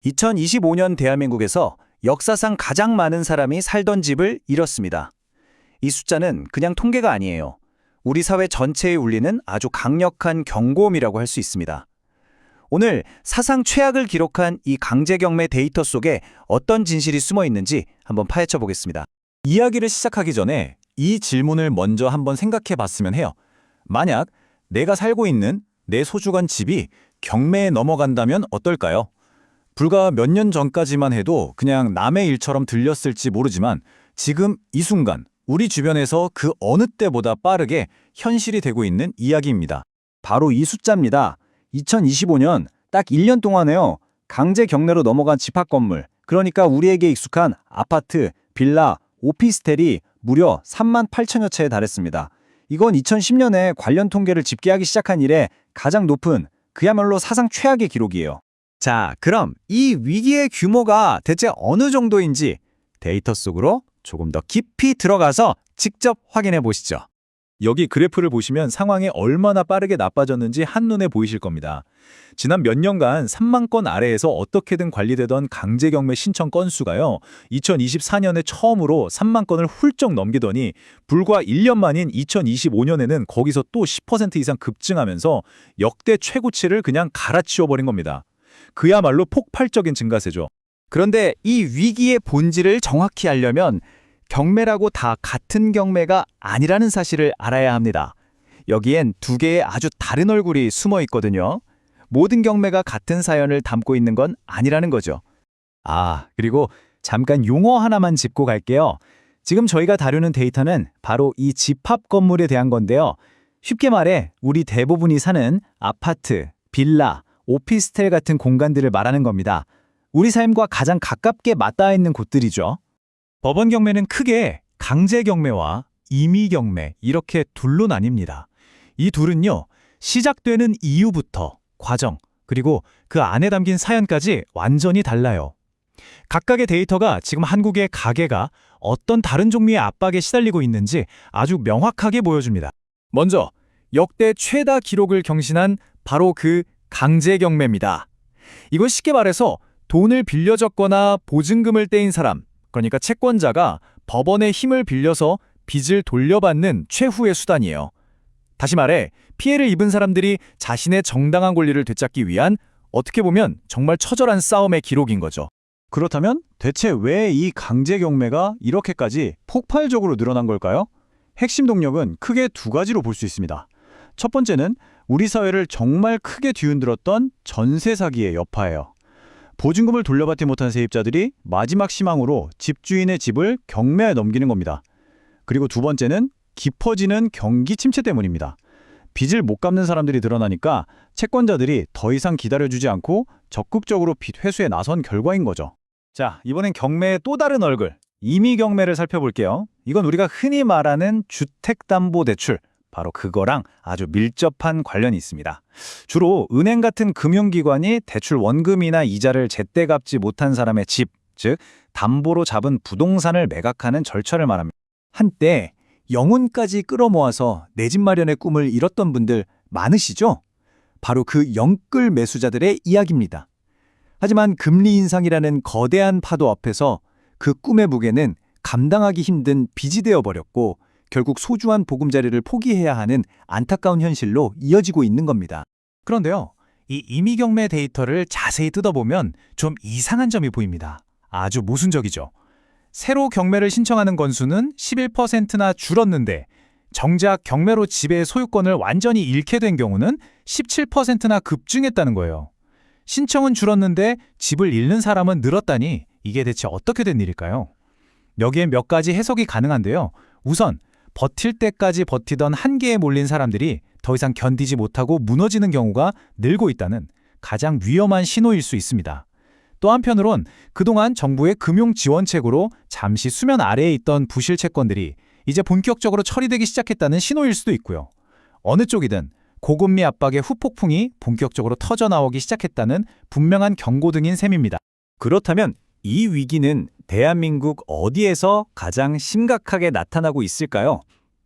2025년 대한민국에서 역사상 가장 많은 사람이 살던 집을 잃었습니다. 이 숫자는 그냥 통계가 아니에요. 우리 사회 전체에 울리는 아주 강력한 경고음이라고 할 수 있습니다. 오늘 사상 최악을 기록한 이 강제경매 데이터 속에 어떤 진실이 숨어 있는지 한번 파헤쳐 보겠습니다. 이야기를 시작하기 전에 이 질문을 먼저 한번 생각해 봤으면 해요. 만약 내가 살고 있는 내 소중한 집이 경매에 넘어간다면 어떨까요? 불과 몇 년 전까지만 해도 그냥 남의 일처럼 들렸을지 모르지만 지금 이 순간 우리 주변에서 그 어느 때보다 빠르게 현실이 되고 있는 이야기입니다. 바로 이 숫자입니다. 2025년 딱 1년 동안에요. 강제 경매로 넘어간 집합 건물, 그러니까 우리에게 익숙한 아파트, 빌라, 오피스텔이 무려 3만 8천여 채에 달했습니다. 이건 2010년에 관련 통계를 집계하기 시작한 이래 가장 높은, 그야말로 사상 최악의 기록이에요. 자, 그럼 이 위기의 규모가 대체 어느 정도인지 데이터 속으로 조금 더 깊이 들어가서 직접 확인해 보시죠. 여기 그래프를 보시면 상황이 얼마나 빠르게 나빠졌는지 한눈에 보이실 겁니다. 지난 몇 년간 3만 건 아래에서 어떻게든 관리되던 강제경매 신청 건수가요, 2024년에 처음으로 3만 건을 훌쩍 넘기더니 불과 1년 만인 2025년에는 거기서 또 10% 이상 급증하면서 역대 최고치를 그냥 갈아치워버린 겁니다. 그야말로 폭발적인 증가세죠. 그런데 이 위기의 본질을 정확히 알려면 경매라고 다 같은 경매가 아니라는 사실을 알아야 합니다. 여기엔 두 개의 아주 다른 얼굴이 숨어 있거든요. 모든 경매가 같은 사연을 담고 있는 건 아니라는 거죠. 그리고 잠깐 용어 하나만 짚고 갈게요. 지금 저희가 다루는 데이터는 바로 이 집합 건물에 대한 건데요. 쉽게 말해 우리 대부분이 사는 아파트, 빌라, 오피스텔 같은 공간들을 말하는 겁니다. 우리 삶과 가장 가깝게 맞닿아 있는 곳들이죠. 법원 경매는 크게 강제 경매와 임의 경매 이렇게 둘로 나뉩니다. 이 둘은요, 시작되는 이유부터 과정, 그리고 그 안에 담긴 사연까지 완전히 달라요. 각각의 데이터가 지금 한국의 가계가 어떤 다른 종류의 압박에 시달리고 있는지 아주 명확하게 보여줍니다. 먼저 역대 최다 기록을 경신한 바로 그 강제 경매입니다. 이건 쉽게 말해서 돈을 빌려줬거나 보증금을 떼인 사람, 그러니까 채권자가 법원의 힘을 빌려서 빚을 돌려받는 최후의 수단이에요. 다시 말해 피해를 입은 사람들이 자신의 정당한 권리를 되찾기 위한, 어떻게 보면 정말 처절한 싸움의 기록인 거죠. 그렇다면 대체 왜 이 강제 경매가 이렇게까지 폭발적으로 늘어난 걸까요? 핵심 동력은 크게 두 가지로 볼 수 있습니다. 첫 번째는 우리 사회를 정말 크게 뒤흔들었던 전세 사기의 여파예요. 보증금을 돌려받지 못한 세입자들이 마지막 희망으로 집주인의 집을 경매에 넘기는 겁니다. 그리고 두 번째는 깊어지는 경기 침체 때문입니다. 빚을 못 갚는 사람들이 드러나니까 채권자들이 더 이상 기다려주지 않고 적극적으로 빚 회수에 나선 결과인 거죠. 자, 이번엔 경매의 또 다른 얼굴, 임의 경매를 살펴볼게요. 이건 우리가 흔히 말하는 주택담보대출, 바로 그거랑 아주 밀접한 관련이 있습니다. 주로 은행 같은 금융기관이 대출 원금이나 이자를 제때 갚지 못한 사람의 집, 즉 담보로 잡은 부동산을 매각하는 절차를 말합니다. 한때 영혼까지 끌어모아서 내 집 마련의 꿈을 이뤘던 분들 많으시죠? 바로 그 영끌 매수자들의 이야기입니다. 하지만 금리 인상이라는 거대한 파도 앞에서 그 꿈의 무게는 감당하기 힘든 빚이 되어버렸고 결국 소중한 보금자리를 포기해야 하는 안타까운 현실로 이어지고 있는 겁니다. 그런데요, 이 임의 경매 데이터를 자세히 뜯어보면 좀 이상한 점이 보입니다. 아주 모순적이죠. 새로 경매를 신청하는 건수는 11%나 줄었는데 정작 경매로 집의 소유권을 완전히 잃게 된 경우는 17%나 급증했다는 거예요. 신청은 줄었는데 집을 잃는 사람은 늘었다니 이게 대체 어떻게 된 일일까요? 여기에 몇 가지 해석이 가능한데요. 우선 버틸 때까지 버티던 한계에 몰린 사람들이 더 이상 견디지 못하고 무너지는 경우가 늘고 있다는 가장 위험한 신호일 수 있습니다. 또 한편으론 그동안 정부의 금융지원책으로 잠시 수면 아래에 있던 부실 채권들이 이제 본격적으로 처리되기 시작했다는 신호일 수도 있고요. 어느 쪽이든 고금리 압박의 후폭풍이 본격적으로 터져나오기 시작했다는 분명한 경고등인 셈입니다. 그렇다면 이 위기는 대한민국 어디에서 가장 심각하게 나타나고 있을까요?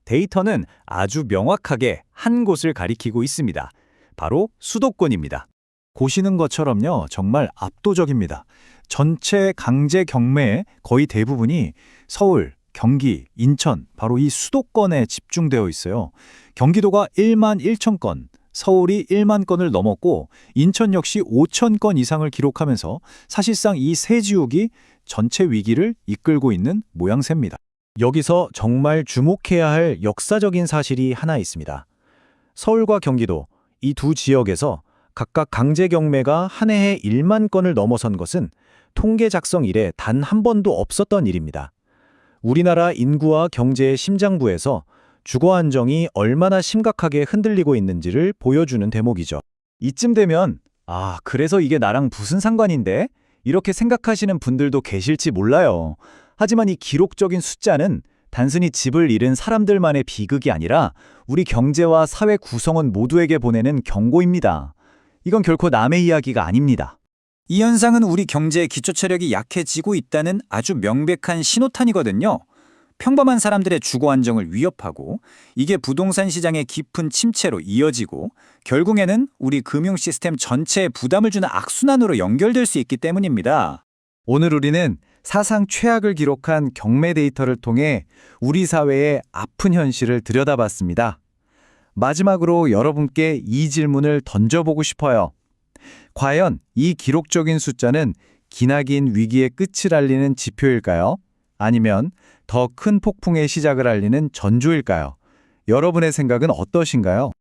데이터는 아주 명확하게 한 곳을 가리키고 있습니다. 바로 수도권입니다. 보시는 것처럼요, 정말 압도적입니다. 전체 강제 경매의 거의 대부분이 서울, 경기, 인천, 바로 이 수도권에 집중되어 있어요. 경기도가 1만 1천 건, 서울이 1만 건을 넘었고 인천 역시 5천 건 이상을 기록하면서 사실상 이 세 지역이 전체 위기를 이끌고 있는 모양새입니다. 여기서 정말 주목해야 할 역사적인 사실이 하나 있습니다. 서울과 경기도 이 두 지역에서 각각 강제 경매가 한 해에 1만 건을 넘어선 것은 통계 작성 이래 단 한 번도 없었던 일입니다. 우리나라 인구와 경제의 심장부에서 주거 안정이 얼마나 심각하게 흔들리고 있는지를 보여주는 대목이죠. 이쯤 되면 그래서 이게 나랑 무슨 상관인데? 이렇게 생각하시는 분들도 계실지 몰라요. 하지만 이 기록적인 숫자는 단순히 집을 잃은 사람들만의 비극이 아니라 우리 경제와 사회 구성원 모두에게 보내는 경고입니다. 이건 결코 남의 이야기가 아닙니다. 이 현상은 우리 경제의 기초체력이 약해지고 있다는 아주 명백한 신호탄이거든요. 평범한 사람들의 주거 안정을 위협하고 이게 부동산 시장의 깊은 침체로 이어지고 결국에는 우리 금융 시스템 전체에 부담을 주는 악순환으로 연결될 수 있기 때문입니다. 오늘 우리는 사상 최악을 기록한 경매 데이터를 통해 우리 사회의 아픈 현실을 들여다봤습니다. 마지막으로 여러분께 이 질문을 던져보고 싶어요. 과연 이 기록적인 숫자는 기나긴 위기의 끝을 알리는 지표일까요? 아니면 더 큰 폭풍의 시작을 알리는 전조일까요? 여러분의 생각은 어떠신가요?